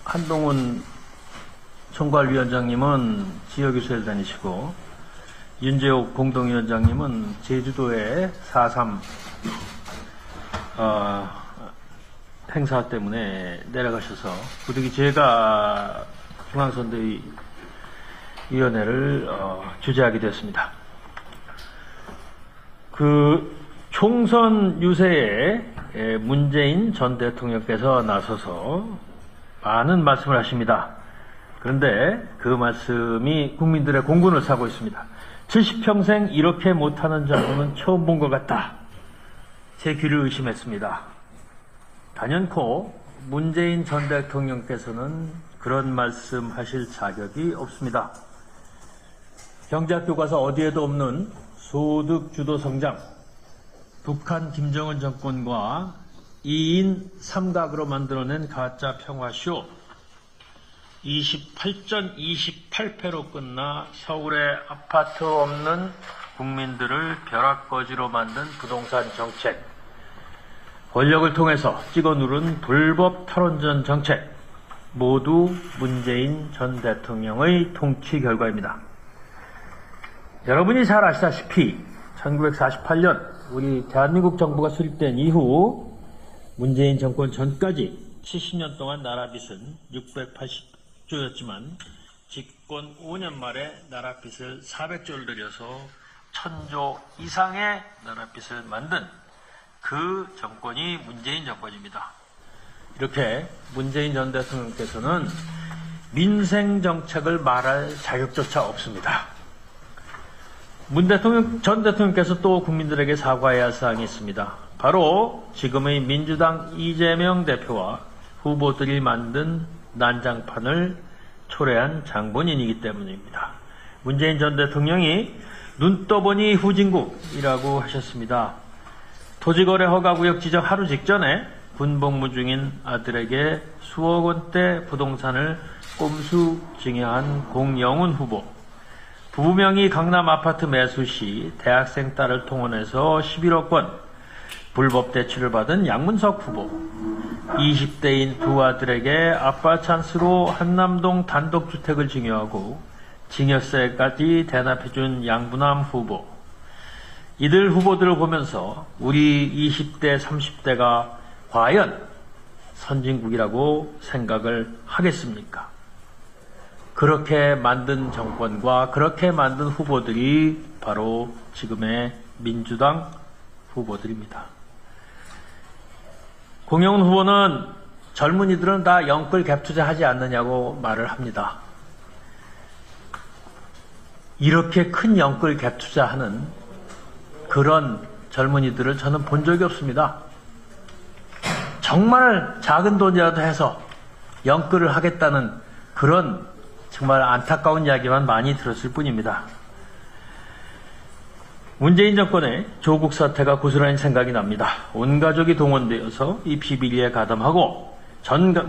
한동훈 총괄위원장님은 지역유세를 다니시고 윤재옥 공동위원장님은 제주도의 4.3 행사 때문에 내려가셔서 부득이 제가 중앙선대위원회를 주재하게 되었습니다. 그 총선 유세에 문재인 전 대통령께서 나서서 많은 말씀을 하십니다. 그런데 그 말씀이 국민들의 공분을 사고 있습니다. 70평생 이렇게 못하는 장군은 처음 본 것 같다. 제 귀를 의심했습니다. 단연코 문재인 전 대통령께서는 그런 말씀 하실 자격이 없습니다. 경제학 교과서 어디에도 없는 소득 주도 성장, 북한 김정은 정권과 2인 3각으로 만들어낸 가짜 평화쇼, 28전 28패로 끝나 서울에 아파트 없는 국민들을 벼락거지로 만든 부동산 정책, 권력을 통해서 찍어 누른 불법 탈원전 정책, 모두 문재인 전 대통령의 통치 결과입니다. 여러분이 잘 아시다시피 1948년 우리 대한민국 정부가 수립된 이후 문재인 정권 전까지 70년 동안 나라 빚은 680조였지만 집권 5년 말에 나라 빚을 400조를 들여서 1000조 이상의 나라 빚을 만든 그 정권이 문재인 정권입니다. 이렇게 문재인 전 대통령께서는 민생 정책을 말할 자격조차 없습니다. 전 대통령께서 또 국민들에게 사과해야 할 사항이 있습니다. 바로 지금의 민주당 이재명 대표와 후보들이 만든 난장판을 초래한 장본인이기 때문입니다. 문재인 전 대통령이 눈 떠보니 후진국이라고 하셨습니다. 토지거래 허가구역 지정 하루 직전에 군복무 중인 아들에게 수억 원대 부동산을 꼼수 증여한 공영훈 후보, 부부명의 강남 아파트 매수 시 대학생 딸을 통원해서 11억 원 불법 대출을 받은 양문석 후보, 20대인 두 아들에게 아빠 찬스로 한남동 단독주택을 증여하고 증여세까지 대납해준 양부남 후보, 이들 후보들을 보면서 우리 20대, 30대가 과연 선진국이라고 생각을 하겠습니까? 그렇게 만든 정권과 그렇게 만든 후보들이 바로 지금의 민주당 후보들입니다. 공영훈 후보는 젊은이들은 다 영끌 갭 투자하지 않느냐고 말을 합니다. 이렇게 큰 영끌 갭 투자하는 그런 젊은이들을 저는 본 적이 없습니다. 정말 작은 돈이라도 해서 영끌을 하겠다는 그런 정말 안타까운 이야기만 많이 들었을 뿐입니다. 문재인 정권의 조국 사태가 고스란히 생각이 납니다. 온 가족이 동원되어서 이 비비리에 가담하고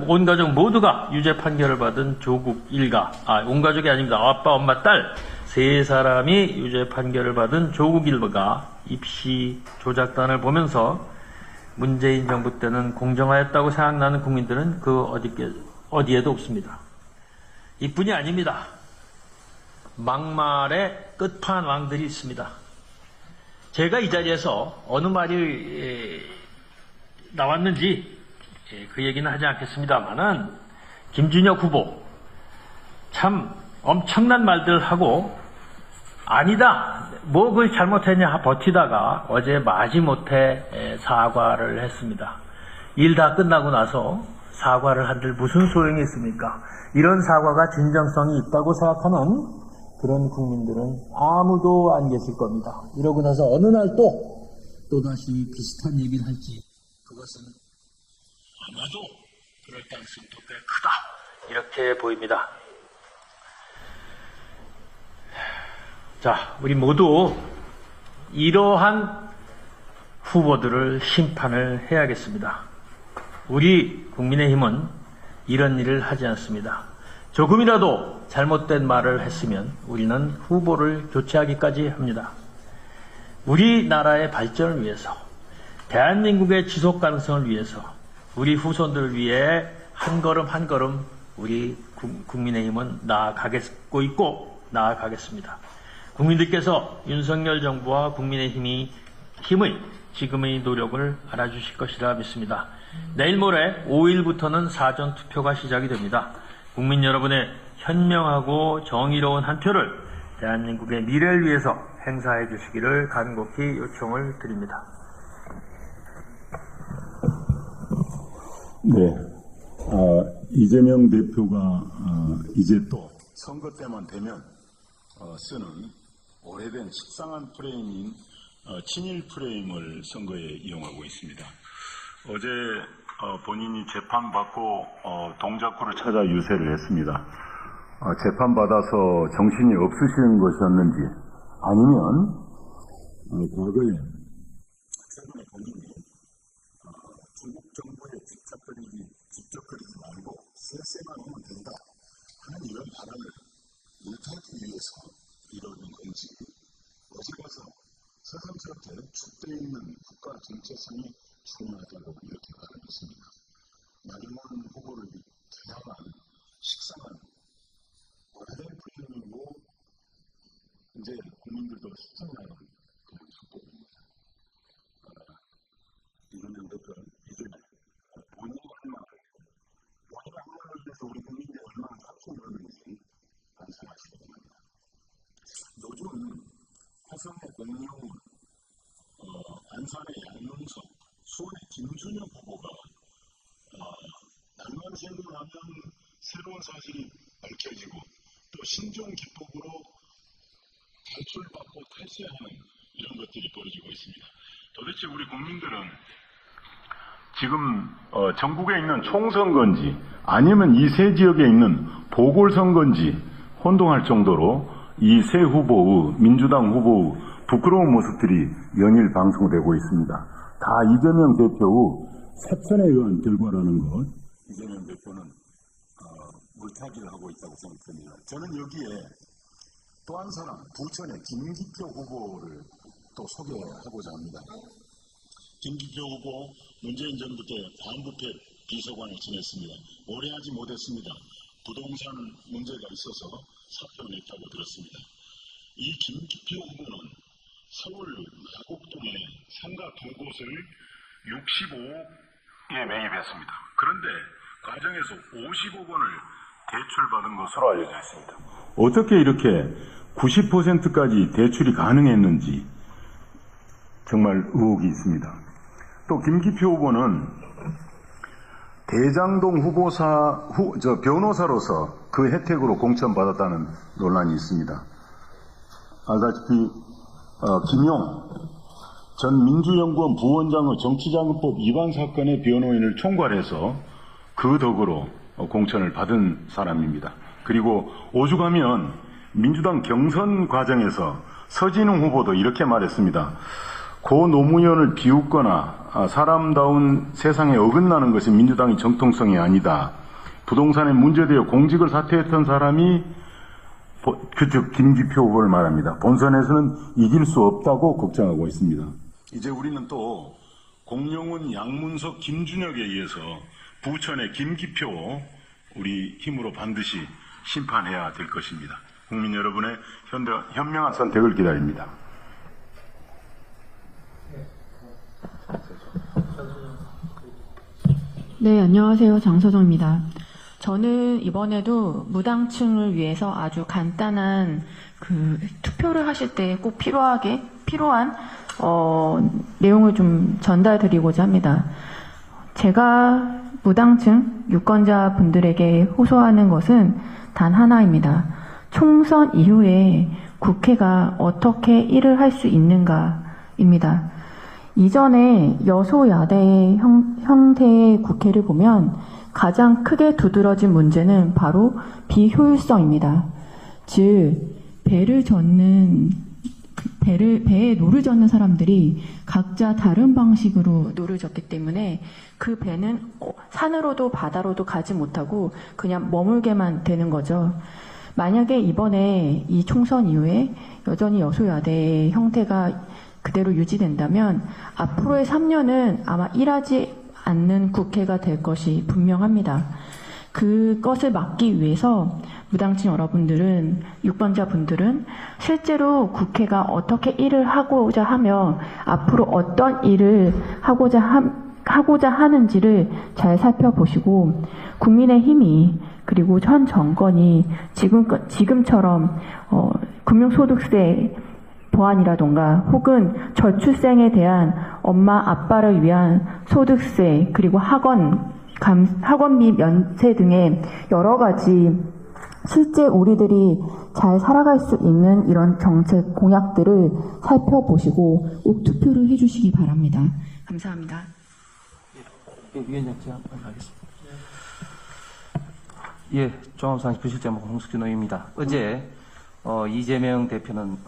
온 가족 모두가 유죄 판결을 받은 조국 일가, 온 가족이 아닙니다. 아빠, 엄마, 딸 세 사람이 유죄 판결을 받은 조국 일가가 입시 조작단을 보면서 문재인 정부 때는 공정하였다고 생각나는 국민들은 그 어디에도 없습니다. 이뿐이 아닙니다. 막말의 끝판왕들이 있습니다. 제가 이 자리에서 어느 말이 나왔는지 그 얘기는 하지 않겠습니다만은 김준혁 후보 참 엄청난 말들을 하고 아니다, 뭐 그걸 잘못했냐 버티다가 어제 마지못해 사과를 했습니다. 일 다 끝나고 나서 사과를 한들 무슨 소용이 있습니까? 이런 사과가 진정성이 있다고 생각하는 그런 국민들은 아무도 안 계실 겁니다. 이러고 나서 어느 날 또다시 비슷한 얘기를 할지 그것은 아마도 그럴 가능성이 꽤 크다, 이렇게 보입니다. 자, 우리 모두 이러한 후보들을 심판을 해야겠습니다. 우리 국민의힘은 이런 일을 하지 않습니다. 조금이라도 잘못된 말을 했으면 우리는 후보를 교체하기까지 합니다. 우리나라의 발전을 위해서, 대한민국의 지속 가능성을 위해서, 우리 후손들을 위해 한 걸음 한 걸음 우리 국민의힘은 나아가고 있고 나아가겠습니다. 국민들께서 윤석열 정부와 국민의힘의 힘의 지금의 노력을 알아주실 것이라 믿습니다. 내일 모레 5일부터는 사전투표가 시작이 됩니다. 국민 여러분의 현명하고 정의로운 한 표를 대한민국의 미래를 위해서 행사해 주시기를 간곡히 요청을 드립니다. 네, 이재명 대표가 이제 또 선거 때만 되면 쓰는 오래된 식상한 프레임인 친일 프레임을 선거에 이용하고 있습니다. 어제 본인이 재판받고 동작구를 찾아 유세를 했습니다. 재판받아서 정신이 없으신 것이었는지 아니면 과거에 최근에 본인이 중국 정부에 직접거리지 말고 세세만 하면 된다 하는 이런 바람을 일타기 위해서 이러는 건지 어디 가서 새삼스럽게 축돼 있는 국가 정체성이 중요하다고 이렇게 말하고 있습니다. 나경원 후보를 겨냥한 식상한 오래된 프레임이고 이제 국민들도 시청하는 그런 작법입니다. 이재명 대표는 이제 본인이 한 말을 위해서 우리 국민들이 얼마나 다투고 있는지 반성하시기 바랍니다. 요즘 화성의 공룡은 안산의 양문석, 수원의 김준혁 후보가 날만 새고 나면 새로운 사실이 밝혀지고 또 신종 기법으로 탈출받고 탈세하는 이런 것들이 벌어지고 있습니다. 도대체 우리 국민들은 지금 전국에 있는 총선건지 아니면 이 세 지역에 있는 보궐선건지 혼동할 정도로 이 세 후보의 민주당 후보의 부끄러운 모습들이 연일 방송되고 있습니다. 다 이재명 대표의 사천에 의한 결과라는 것, 이재명 대표는 물타기를 하고 있다고 생각합니다. 저는 여기에 또 한 사람, 부천의 김기표 후보를 또 소개하고자 합니다. 김기표 후보 문재인 정부 때 반부패 비서관을 지냈습니다. 오래 하지 못했습니다. 부동산 문제가 있어서 사표를 냈다고 들었습니다. 이 김기표 후보는 서울 마곡동에 상가 두 곳을 65억에 매입했습니다. 그런데 과정에서 50억 원을 대출받은 것으로 알려져 있습니다. 어떻게 이렇게 90%까지 대출이 가능했는지 정말 의혹이 있습니다. 또 김기표 후보는 대장동 변호사로서 그 혜택으로 공천받았다는 논란이 있습니다. 알다시피 김용 전 민주연구원 부원장의 정치자금법 위반 사건의 변호인을 총괄해서 그 덕으로 공천을 받은 사람입니다. 그리고 오죽하면 민주당 경선 과정에서 서진웅 후보도 이렇게 말했습니다. 고 노무현을 비웃거나 사람다운 세상에 어긋나는 것이 민주당의 정통성이 아니다. 부동산에 문제되어 공직을 사퇴했던 사람이 즉 김기표 후보를 말합니다. 본선에서는 이길 수 없다고 걱정하고 있습니다. 이제 우리는 또 공룡은 양문석 김준혁에 의해서 부천의 김기표 우리 힘으로 반드시 심판해야 될 것입니다. 국민 여러분의 현명한 선택을 기다립니다. 네, 안녕하세요. 장서정입니다. 저는 이번에도 무당층을 위해서 아주 간단한 투표를 하실 때 꼭 필요한 내용을 좀 전달드리고자 합니다. 제가 무당층 유권자 분들에게 호소하는 것은 단 하나입니다. 총선 이후에 국회가 어떻게 일을 할 수 있는가입니다. 이전에 여소야대의 형태의 국회를 보면 가장 크게 두드러진 문제는 바로 비효율성입니다. 즉, 배에 노를 젓는 사람들이 각자 다른 방식으로 노를 젓기 때문에 그 배는 산으로도 바다로도 가지 못하고 그냥 머물게만 되는 거죠. 만약에 이번에 이 총선 이후에 여전히 여소야대의 형태가 그대로 유지된다면 앞으로의 3년은 아마 일하지 않는 국회가 될 것이 분명합니다. 그것을 막기 위해서 무당친 여러분들은, 유권자분들은 실제로 국회가 어떻게 일을 하고자 하며 앞으로 어떤 일을 하고자 하는지를 잘 살펴보시고, 국민의힘이 그리고 현 정권이 지금처럼 금융소득세 보완이라던가 혹은 저출생에 대한 엄마 아빠를 위한 소득세, 그리고 학원비 면세 등의 여러 가지 실제 우리들이 잘 살아갈 수 있는 이런 정책 공약들을 살펴보시고 꼭 투표를 해주시기 바랍니다. 감사합니다. 위원장 제가 하겠습니다. 예, 종합상식 부실장 홍석준 의원입니다. 어제 이재명 대표는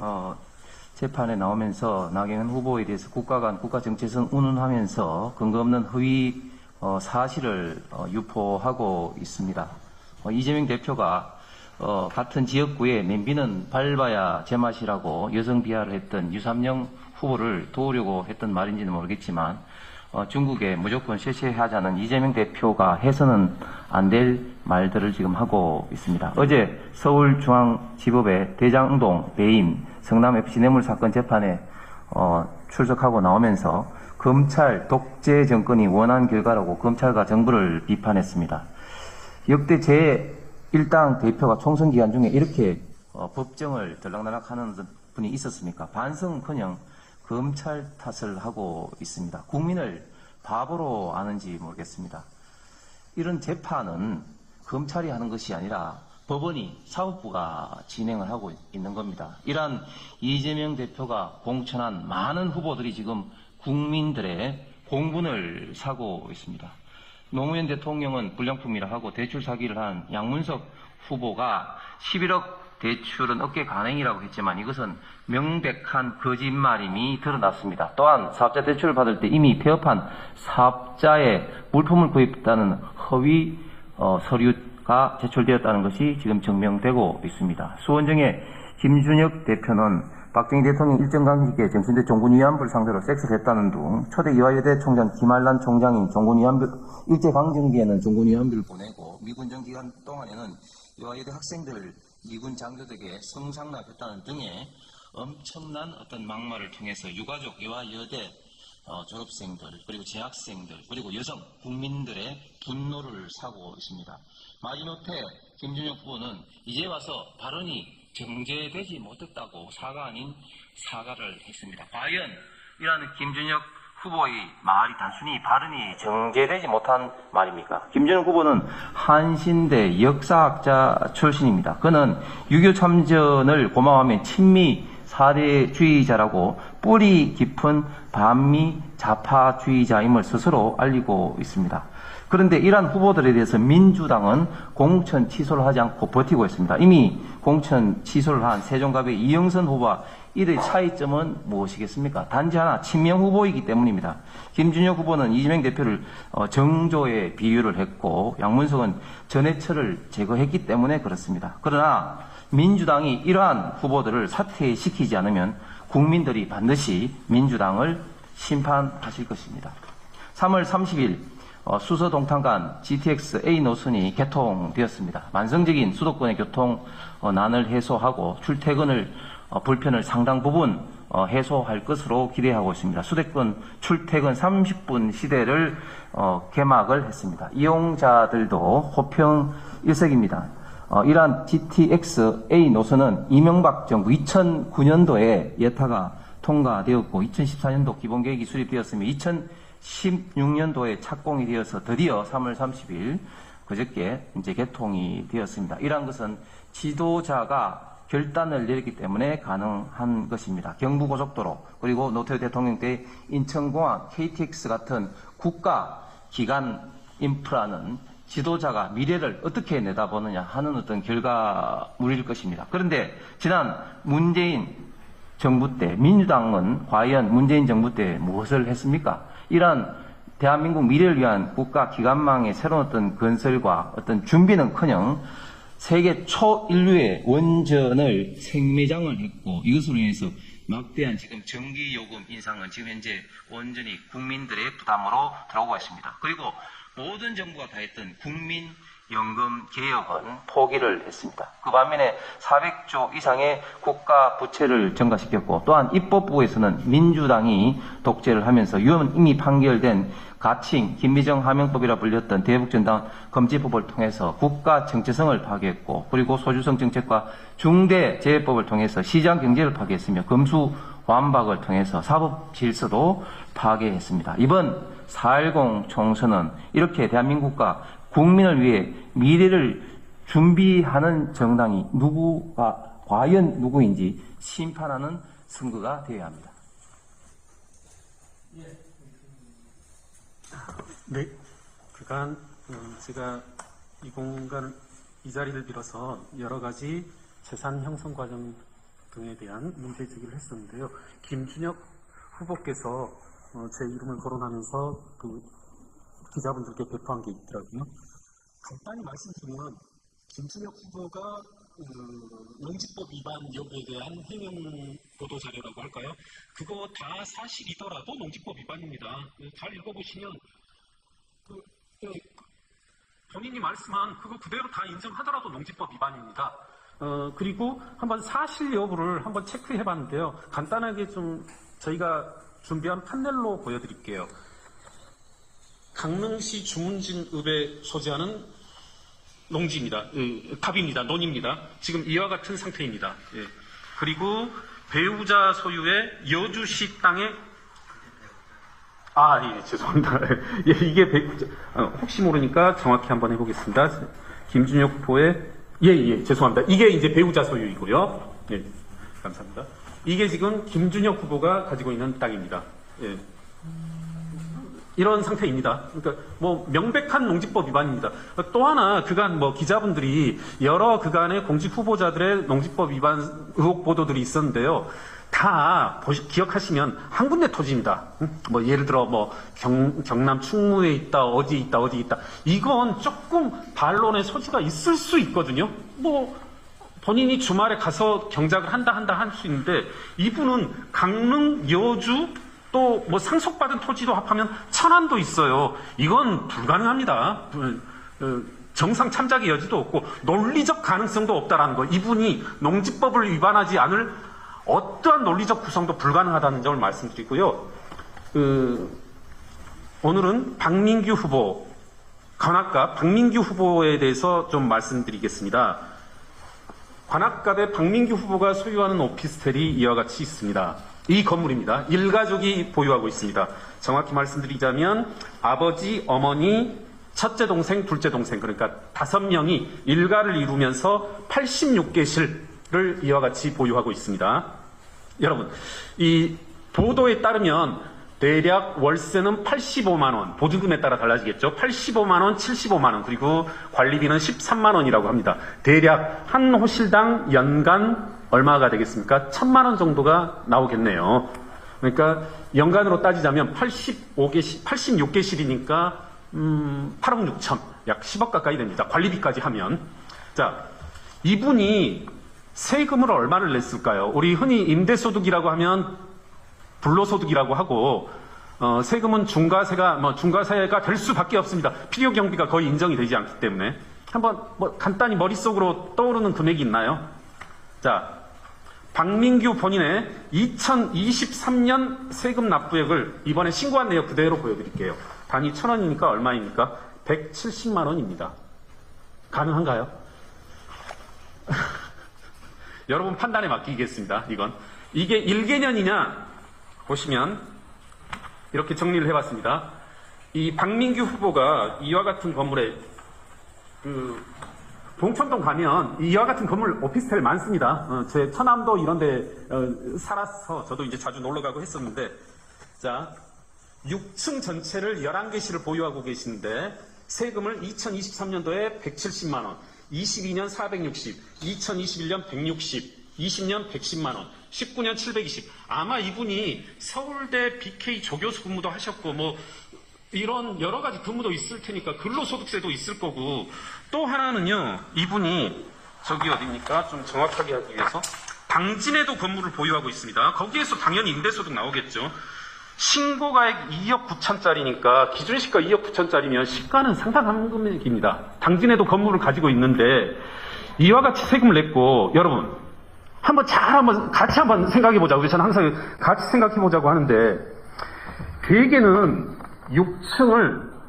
재판에 나오면서 나경원 후보에 대해서 국가 간 국가정체성 운운하면서 근거 없는 허위 사실을 유포하고 있습니다. 이재명 대표가 같은 지역구에 냄비는 밟아야 제맛이라고 여성 비하를 했던 유삼영 후보를 도우려고 했던 말인지는 모르겠지만 중국에 무조건 쇄쇄하자는 이재명 대표가 해서는 안 될 말들을 지금 하고 있습니다. 어제 서울중앙지법의 대장동, 배임, 성남FC 뇌물사건 재판에 출석하고 나오면서 검찰 독재 정권이 원한 결과라고 검찰과 정부를 비판했습니다. 역대 제1당 대표가 총선 기간 중에 이렇게 법정을 들락날락하는 분이 있었습니까? 반성은커녕 검찰 탓을 하고 있습니다. 국민을 바보로 아는지 모르겠습니다. 이런 재판은 검찰이 하는 것이 아니라 법원이 사법부가 진행을 하고 있는 겁니다. 이러한 이재명 대표가 공천한 많은 후보들이 지금 국민들의 공분을 사고 있습니다. 노무현 대통령은 불량품이라 하고 대출 사기를 한 양문석 후보가 11억 대출은 업계 간행이라고 했지만 이것은 명백한 거짓말임이 드러났습니다. 또한 사업자 대출을 받을 때 이미 폐업한 사업자의 물품을 구입했다는 허위 서류가 제출되었다는 것이 지금 증명되고 있습니다. 수원정의 김준혁 대표는 박정희 대통령 일정 강직에 정신대 종군위안부를 상대로 섹스를 했다는 등 초대 이화여대 총장 김한란 총장인 일제강점기에는 종군위안부를 보내고 미군정 기간 동안에는 이화여대 학생들 미군 장교들에게 성상납했다는 등의 엄청난 어떤 막말을 통해서 유가족 이화여대 졸업생들 그리고 재학생들 그리고 여성 국민들의 분노를 사고 있습니다. 마지못해 김준혁 후보는 이제 와서 발언이 정제되지 못했다고 사과 아닌 사과를 했습니다. 과연 이러한 김준혁 후보의 말이 단순히 발언이 정제되지 못한 말입니까? 김준혁 후보는 한신대 역사학자 출신입니다. 그는 6.25 참전을 고마워하면 친미 사대주의자라고 뿌리 깊은 반미 좌파주의자임을 스스로 알리고 있습니다. 그런데 이러한 후보들에 대해서 민주당은 공천 취소를 하지 않고 버티고 있습니다. 이미 공천 취소를 한 세종갑의 이영선 후보와 이들의 차이점은 무엇이겠습니까? 단지 하나, 친명 후보이기 때문입니다. 김준혁 후보는 이재명 대표를 정조에 비유를 했고 양문석은 전해철을 제거했기 때문에 그렇습니다. 그러나 민주당이 이러한 후보들을 사퇴시키지 않으면 국민들이 반드시 민주당을 심판하실 것입니다. 3월 30일 수서동탄간 GTX A 노선이 개통되었습니다. 만성적인 수도권의 교통난을 해소하고 출퇴근을 불편을 상당 부분 해소할 것으로 기대하고 있습니다. 수도권 출퇴근 30분 시대를 개막을 했습니다. 이용자들도 호평 일색입니다. 이러한 GTX A 노선은 이명박 정부 2009년도에 예타가 통과되었고 2014년도 기본계획이 수립되었으며 2016년도에 착공이 되어서 드디어 3월 30일 그저께 이제 개통이 되었습니다. 이러한 것은 지도자가 결단을 내렸기 때문에 가능한 것입니다. 경부고속도로 그리고 노태우 대통령 때 인천공항, KTX 같은 국가 기관 인프라는 지도자가 미래를 어떻게 내다보느냐 하는 어떤 결과물일 것입니다. 그런데 지난 문재인 정부 때 민주당은 과연 문재인 정부 때 무엇을 했습니까? 이러한 대한민국 미래를 위한 국가 기관망의 새로운 어떤 건설과 어떤 준비는커녕 세계 초인류의 원전을 생매장을 했고 이것으로 인해서 막대한 지금 전기요금 인상은 지금 현재 온전히 국민들의 부담으로 들어오고 있습니다. 그리고 모든 정부가 다 했던 국민 연금 개혁은 포기를 했습니다. 그 반면에 400조 이상의 국가 부채를 증가시켰고, 또한 입법부에서는 민주당이 독재를 하면서 이미 판결된 가칭 김미정 하명법이라 불렸던 대북전단 금지법을 통해서 국가 정체성을 파괴했고, 그리고 소주성 정책과 중대재해법을 통해서 시장 경제를 파괴했으며 금수 완박을 통해서 사법 질서도 파괴했습니다. 이번 4.10 총선은 이렇게 대한민국과 국민을 위해 미래를 준비하는 정당이 과연 누구인지 심판하는 선거가 되어야 합니다. 네, 그간 제가 이 자리를 빌어서 여러 가지 재산 형성 과정 등에 대한 문제 제기를 했었는데요. 김준혁 후보께서 제 이름을 거론하면서 그 기자분들께 배포한 게 있더라고요. 간단히 말씀드리면 김준혁 후보가 농지법 위반 여부에 대한 해명 보도 자료라고 할까요? 그거 다 사실이더라도 농지법 위반입니다. 잘 읽어보시면 본인이 말씀한 그거 그대로 다 인정하더라도 농지법 위반입니다. 그리고 한번 사실 여부를 한번 체크해 봤는데요. 간단하게 좀 저희가 준비한 판넬로 보여드릴게요. 강릉시 주문진읍에 소재하는 농지입니다. 갑입니다. 논입니다. 지금 이와 같은 상태입니다. 예. 그리고 배우자 소유의 여주시 땅에 예, 죄송합니다. 예, 이게 혹시 모르니까 정확히 한번 해보겠습니다. 김준혁 후보의 죄송합니다. 이게 이제 배우자 소유이고요. 예, 감사합니다. 이게 지금 김준혁 후보가 가지고 있는 땅입니다. 예. 이런 상태입니다. 그러니까 명백한 농지법 위반입니다. 또 하나 그간 기자분들이 여러 그간의 공직 후보자들의 농지법 위반 의혹 보도들이 있었는데요. 다 기억하시면 한 군데 토지입니다. 예를 들어 경남 충무에 있다, 어디에 있다. 이건 조금 반론의 소지가 있을 수 있거든요. 본인이 주말에 가서 경작을 한다 할 수 있는데, 이분은 강릉, 여주, 또 상속받은 토지도 합하면 천안도 있어요. 이건 불가능합니다. 정상 참작의 여지도 없고 논리적 가능성도 없다라는 거. 이분이 농지법을 위반하지 않을 어떠한 논리적 구성도 불가능하다는 점을 말씀드리고요. 오늘은 박민규 후보, 관악갑 박민규 후보에 대해서 좀 말씀드리겠습니다. 관악갑의 박민규 후보가 소유하는 오피스텔이 이와 같이 있습니다. 이 건물입니다. 일가족이 보유하고 있습니다. 정확히 말씀드리자면 아버지, 어머니, 첫째 동생, 둘째 동생, 그러니까 5명이 일가를 이루면서 86개실을 이와 같이 보유하고 있습니다. 여러분, 이 보도에 따르면 대략 월세는 85만 원, 보증금에 따라 달라지겠죠. 85만 원, 75만 원, 그리고 관리비는 13만 원이라고 합니다. 대략 한 호실당 연간 얼마가 되겠습니까? 1,000만 원 정도가 나오겠네요. 그러니까 연간으로 따지자면 86개실이니까 8억 6천, 약 10억 가까이 됩니다. 관리비까지 하면. 자, 이분이 세금을 얼마를 냈을까요? 우리 흔히 임대소득이라고 하면 불로소득이라고 하고, 세금은 중과세가 될 수밖에 없습니다. 필요 경비가 거의 인정이 되지 않기 때문에. 한번 간단히 머릿속으로 떠오르는 금액이 있나요? 자, 박민규 본인의 2023년 세금 납부액을 이번에 신고한 내역 그대로 보여드릴게요. 단위 1,000원이니까 얼마입니까? 170만 원입니다. 가능한가요? 여러분 판단에 맡기겠습니다. 이게 1개년이냐 보시면 이렇게 정리를 해봤습니다. 이 박민규 후보가 이와 같은 건물에 봉천동 가면 이와 같은 건물 오피스텔 많습니다. 제 처남도 이런데 살아서 저도 이제 자주 놀러 가고 했었는데, 자, 6층 전체를 11개실을 보유하고 계시는데 세금을 2023년도에 170만 원, 22년 460, 2021년 160, 20년 110만 원, 19년 720. 아마 이분이 서울대 BK 조교수 근무도 하셨고 이런 여러 가지 근무도 있을 테니까 근로소득세도 있을 거고, 또 하나는요, 이분이 저기 어디입니까? 좀 정확하게 하기 위해서 당진에도 건물을 보유하고 있습니다. 거기에서 당연히 임대소득 나오겠죠. 신고가액 2억 9천짜리니까 기준 시가 2억 9천짜리면 시가는 상당한 금액입니다. 당진에도 건물을 가지고 있는데 이와 같이 세금을 냈고, 여러분 한번 같이 한번 생각해 보자고. 저는 항상 같이 생각해 보자고 하는데, 대개는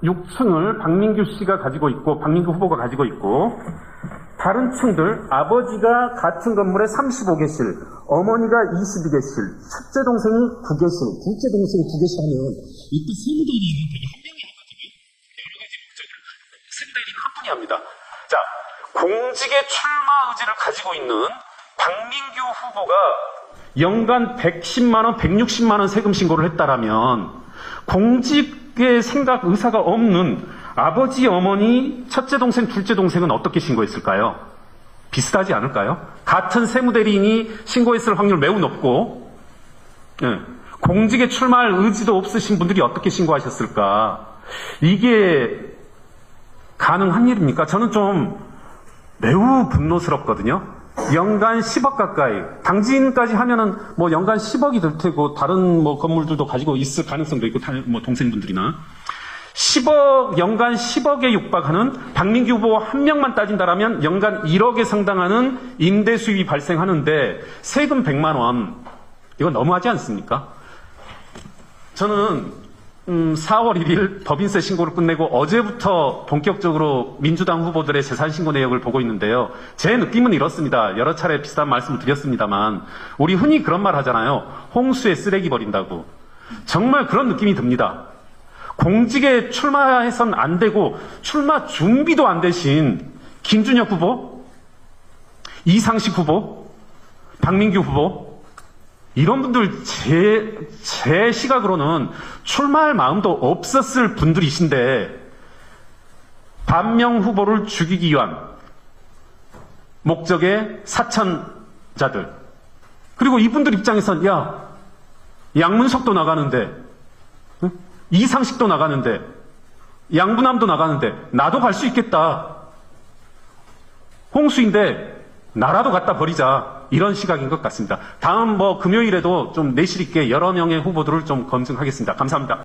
6층을 박민규 씨가 가지고 있고, 박민규 후보가 가지고 있고, 다른 층들, 아버지가 같은 건물에 35개실, 어머니가 22개실, 첫째 동생이 9개실, 둘째 동생이 2개실 하면, 이때 세무대리인은 되게 한 명이 해가지고 여러 가지 목적을 세무대리인은 한 분이 합니다. 자, 공직의 출마 의지를 가지고 있는 박민규 후보가 연간 110만 원, 160만 원 세금 신고를 했다라면, 공직의 생각, 의사가 없는 아버지, 어머니, 첫째 동생, 둘째 동생은 어떻게 신고했을까요? 비슷하지 않을까요? 같은 세무대리인이 신고했을 확률 매우 높고, 공직에 출마할 의지도 없으신 분들이 어떻게 신고하셨을까? 이게 가능한 일입니까? 저는 좀 매우 분노스럽거든요. 연간 10억 가까이, 당진까지 하면은 뭐 연간 10억이 될 테고, 다른 뭐 건물들도 가지고 있을 가능성도 있고, 뭐 동생분들이나. 연간 10억에 육박하는 박민규 후보 한 명만 따진다라면 연간 1억에 상당하는 임대 수입이 발생하는데 세금 100만 원, 이거 너무하지 않습니까? 저는 4월 1일 법인세 신고를 끝내고 어제부터 본격적으로 민주당 후보들의 재산신고 내역을 보고 있는데요. 제 느낌은 이렇습니다. 여러 차례 비슷한 말씀을 드렸습니다만, 우리 흔히 그런 말 하잖아요. 홍수에 쓰레기 버린다고. 정말 그런 느낌이 듭니다. 공직에 출마해선 안 되고 출마 준비도 안 되신 김준혁 후보, 이상식 후보, 박민규 후보, 이런 분들 제 시각으로는 출마할 마음도 없었을 분들이신데, 반명 후보를 죽이기 위한 목적의 사천자들, 그리고 이분들 입장에선 양문석도 나가는데, 이상식도 나가는데, 양부남도 나가는데 나도 갈 수 있겠다. 홍수인데 나라도 갖다 버리자. 이런 시각인 것 같습니다. 다음 금요일에도 좀 내실 있게 여러 명의 후보들을 좀 검증하겠습니다. 감사합니다.